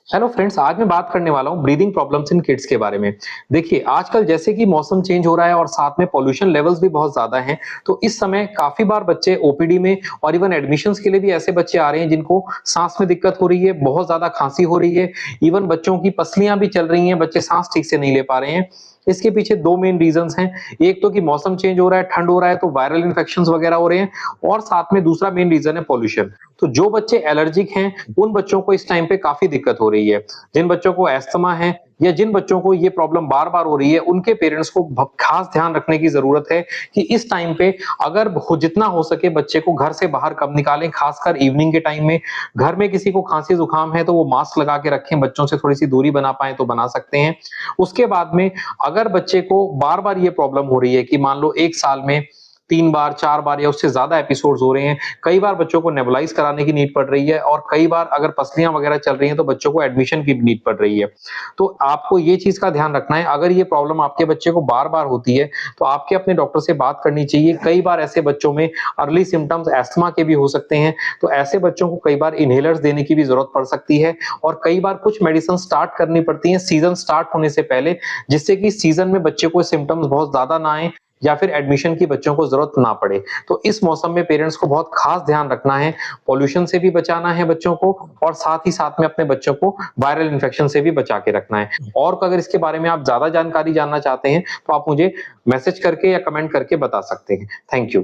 Hello friends, आज मैं बात करने वाला हूँ ब्रीदिंग प्रॉब्लम्स इन किड्स के बारे में। देखिए, आजकल जैसे कि मौसम चेंज हो रहा है और साथ में पॉल्यूशन लेवल्स भी बहुत ज़्यादा हैं, तो इस समय काफ़ी बार बच्चे ओपीडी में और इवन एडमिशन्स के लिए भी ऐसे बच्चे आ रहे हैं जिनको साँस में दिक्कत हो रही है, बहुत ज़्यादा खाँसी हो रही है, इवन बच्चों की पसलियाँ भी चल रही हैं, बच्चे साँस ठीक से नहीं ले पा रहे हैं। इसके पीछे 2 मेन रीज़न्स हैं। एक तो कि मौसम चेंज हो रहा है, ठंड हो रहा है तो वायरल इन्फेक्शंस वगैरह हो रहे हैं और साथ में दूसरा मेन रीज़न है पॉल्यूशन। तो जो बच्चे एलर्जिक हैं, उन बच्चों को इस टाइम पे काफ़ी दिक्कत हो रही है। जिन बच्चों को अस्थमा है या जिन बच्चों को ये प्रॉब्लम बार-बार हो रही है, उनके पेरेंट्स को खास ध्यान रखने की ज़रूरत है कि इस टाइम पे अगर जितना हो सके बच्चे को घर से बाहर कम निकालें, खासकर इवनिंग के टाइम में। घर में किसी को खांसी-जुकाम है तो वो मास्क लगा के रखें, बच्चों से थोड़ी-सी दूरी बना पाएँ तो बना सकते हैं। उसके बाद में अगर बच्चे को बार-बार ये प्रॉब्लम हो रही है कि मान लो 1 साल में 3 बार, 4 बार या उससे ज़्यादा एपिसोड्स हो रहे हैं, कई बार बच्चों को नेबुलाइज़ कराने की नीड पड़ रही है और कई बार अगर पसलियाँ वगैरह चल रही हैं तो बच्चों को एडमिशन की भी नीड पड़ रही है। तो आपको ये चीज़ का ध्यान रखना है, अगर ये प्रॉब्लम आपके बच्चे को बार-बार होती है, तो आपके अपने डॉक्टर से बात करनी चाहिए। कई बार ऐसे बच्चों में अर्ली सिम्पटम्स अस्थमा के भी हो सकते हैं, तो ऐसे बच्चों को कई बार इन्हेलर्स देने की भी ज़रूरत पड़ सकती है और कई बार कुछ मेडिसिन स्टार्ट करनी पड़ती हैं सीज़न स्टार्ट होने से पहले, जिससे कि सीज़न में बच्चे को सिम्पटम्स बहुत ज़्यादा ना आएँ या फिर एडमिशन की बच्चों को ज़रूरत ना पड़े। तो इस मौसम में पेरेंट्स को बहुत खास ध्यान रखना है, पॉल्यूशन से भी बचाना है बच्चों को और साथ ही साथ में अपने बच्चों को वायरल इन्फेक्शन से भी बचा के रखना है। और अगर इसके बारे में आप ज़्यादा जानकारी जानना चाहते हैं, तो आप मुझे मैसेज करके या कमेंट करके बता सकते हैं। Thank you.